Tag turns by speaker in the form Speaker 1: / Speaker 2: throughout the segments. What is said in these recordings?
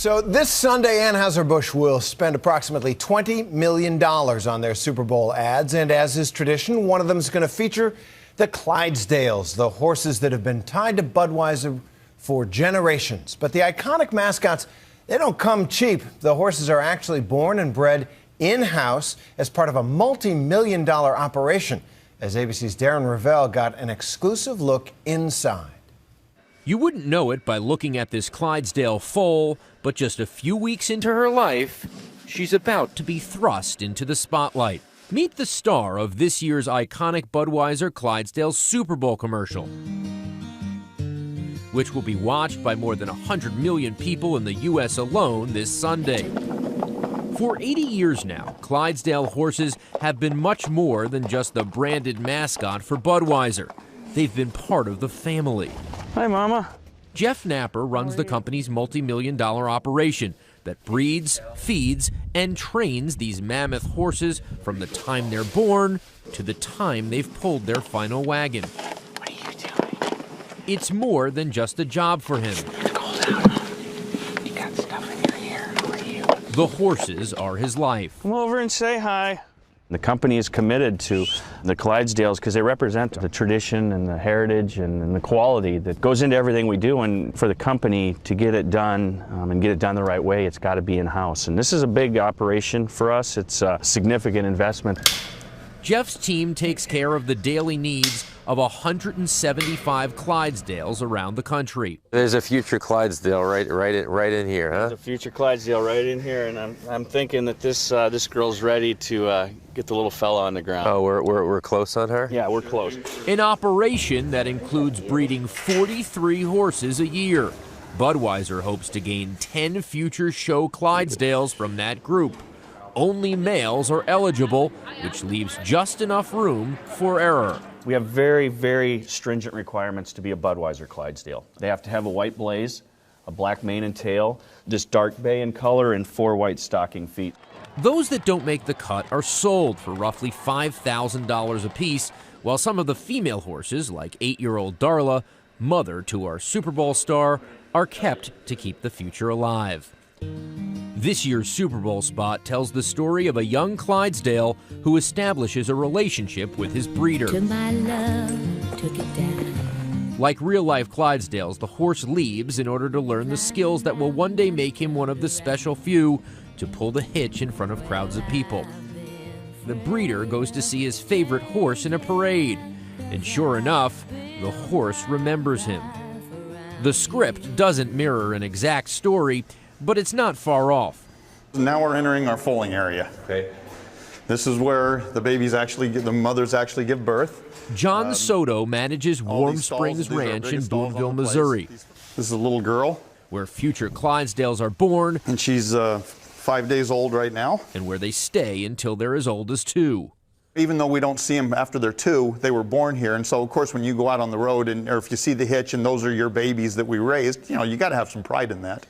Speaker 1: So this Sunday, Anheuser-Busch will spend approximately $20 million on their Super Bowl ads. And as is tradition, one of them is going to feature the Clydesdales, the horses that have been tied to Budweiser for generations. But the iconic mascots, they don't come cheap. The horses are actually born and bred in-house as part of a multi-million-dollar operation. As ABC's Darren Ravel got an exclusive look inside.
Speaker 2: You wouldn't know it by looking at this Clydesdale foal, but just a few weeks into her life, she's about to be thrust into the spotlight. Meet the star of this year's iconic Budweiser Clydesdale Super Bowl commercial, which will be watched by more than 100 million people in the U.S. alone this Sunday. For 80 years now, Clydesdale horses have been much more than just the branded mascot for Budweiser. They've been part of the family.
Speaker 3: Hi, Mama.
Speaker 2: Jeff Napper runs the company's multi-million-dollar operation that breeds, feeds, and trains these mammoth horses from the time they're born to the time they've pulled their final wagon.
Speaker 3: What are you doing?
Speaker 2: It's more than just a job for him.
Speaker 3: It's cold out. You got stuff in your hair. Who are you?
Speaker 2: The horses are his life.
Speaker 3: Come over and say hi.
Speaker 4: The company is committed to the Clydesdales because they represent the tradition and the heritage and the quality that goes into everything we do. And for the company to get it done and get it done the right way, it's got to be in-house. And this is a big operation for us. It's a significant investment.
Speaker 2: Jeff's team takes care of the daily needs of 175 Clydesdales around the country.
Speaker 5: There's a future Clydesdale right in here, huh?
Speaker 4: There's a future Clydesdale right in here, and I'm thinking that this girl's ready to get the little fella on the ground.
Speaker 5: Oh, we're close on her?
Speaker 4: Yeah, we're close.
Speaker 2: An operation that includes breeding 43 horses a year. Budweiser hopes to gain 10 future show Clydesdales from that group. Only males are eligible, which leaves just enough room for error.
Speaker 4: We have very, very stringent requirements to be a Budweiser Clydesdale. They have to have a white blaze, a black mane and tail, this dark bay in color, and 4 white stocking feet.
Speaker 2: Those that don't make the cut are sold for roughly $5,000 apiece, while some of the female horses, like 8-year-old Darla, mother to our Super Bowl star, are kept to keep the future alive. This year's Super Bowl spot tells the story of a young Clydesdale who establishes a relationship with his breeder.
Speaker 6: To my love, took it down.
Speaker 2: Like real-life Clydesdales, the horse leaves in order to learn the skills that will one day make him one of the special few to pull the hitch in front of crowds of people. The breeder goes to see his favorite horse in a parade, and sure enough, the horse remembers him. The script doesn't mirror an exact story, but it's not far off.
Speaker 7: Now we're entering our foaling area.
Speaker 5: Okay.
Speaker 7: This is where the mothers actually give birth.
Speaker 2: John Soto manages Warm Springs Ranch in Boonville, Missouri.
Speaker 7: This is a little girl.
Speaker 2: Where future Clydesdales are born.
Speaker 7: And she's 5 days old right now.
Speaker 2: And where they stay until they're as old as 2.
Speaker 7: Even though we don't see them after they're 2, they were born here. And so, of course, when you go out on the road or if you see the hitch and those are your babies that we raised, you got to have some pride in that.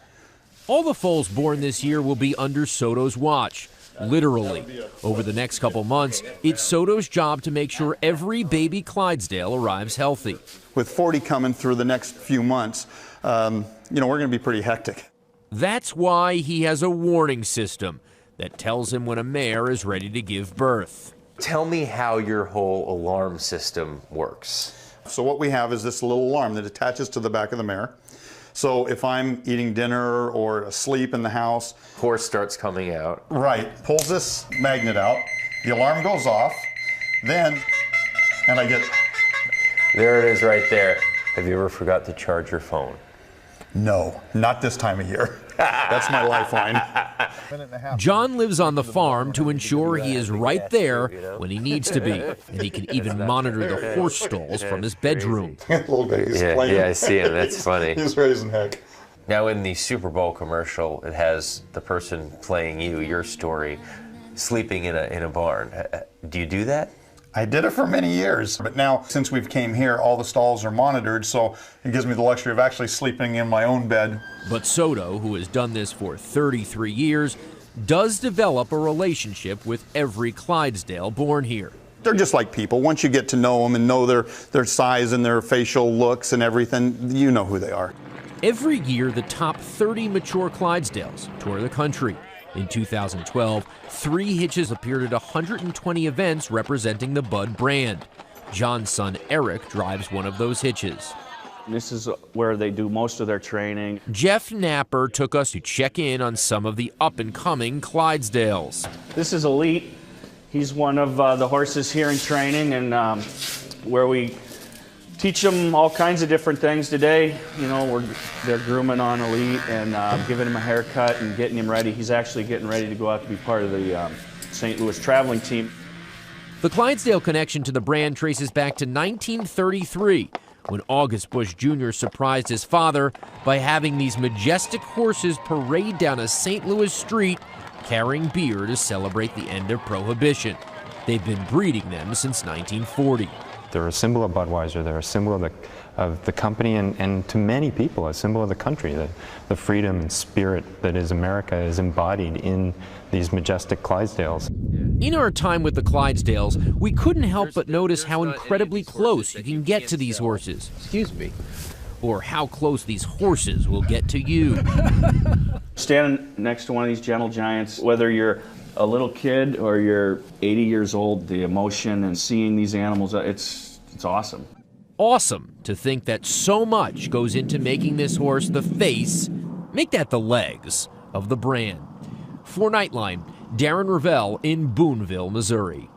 Speaker 2: All the foals born this year will be under Soto's watch, literally. Over the next couple months, it's Soto's job to make sure every baby Clydesdale arrives healthy.
Speaker 7: With 40 coming through the next few months, we're going to be pretty hectic.
Speaker 2: That's why he has a warning system that tells him when a mare is ready to give birth.
Speaker 5: Tell me how your whole alarm system works.
Speaker 7: So what we have is this little alarm that attaches to the back of the mare. So if I'm eating dinner or asleep in the house.
Speaker 5: Horse starts coming out.
Speaker 7: Right, pulls this magnet out, the alarm goes off, and I get...
Speaker 5: There it is right there. Have you ever forgot to charge your phone?
Speaker 7: No, not this time of year. That's my lifeline.
Speaker 2: John lives on the farm to ensure he is right there when he needs to be. And he can even monitor the horse stalls from his bedroom.
Speaker 7: Little baby's playing.
Speaker 5: Yeah, I see him. That's funny.
Speaker 7: He's raising heck.
Speaker 5: Now in the Super Bowl commercial, it has the person playing your story, sleeping in a barn. Do you do that?
Speaker 7: I did it for many years, but now since we've came here, all the stalls are monitored, so it gives me the luxury of actually sleeping in my own bed.
Speaker 2: But Soto, who has done this for 33 years, does develop a relationship with every Clydesdale born here.
Speaker 7: They're just like people. Once you get to know them and know their size and their facial looks and everything, you know who they are.
Speaker 2: Every year, the top 30 mature Clydesdales tour the country. In 2012, 3 hitches appeared at 120 events representing the Bud brand. John's son Eric drives one of those hitches.
Speaker 4: This is where they do most of their training.
Speaker 2: Jeff Napper took us to check in on some of the up-and-coming Clydesdales.
Speaker 4: This is Elite. He's one of the horses here in training, and where we teach them all kinds of different things today. You know, they're grooming on Elite and giving him a haircut and getting him ready. He's actually getting ready to go out to be part of the St. Louis traveling team.
Speaker 2: The Clydesdale connection to the brand traces back to 1933, when August Busch Jr. surprised his father by having these majestic horses parade down a St. Louis street carrying beer to celebrate the end of Prohibition. They've been breeding them since 1940.
Speaker 8: They're a symbol of Budweiser, they're a symbol of the company, and to many people, a symbol of the country. The freedom and spirit that is America is embodied in these majestic Clydesdales.
Speaker 2: In our time with the Clydesdales, we couldn't help but notice how incredibly close you can get to these horses.
Speaker 5: Excuse me.
Speaker 2: Or how close these horses will get to you.
Speaker 4: Standing next to one of these gentle giants, whether you're a little kid or you're 80 years old, the emotion and seeing these animals, it's awesome.
Speaker 2: Awesome to think that so much goes into making this horse the face, make that the legs, of the brand. For Nightline, Darren Ravel in Boonville, Missouri.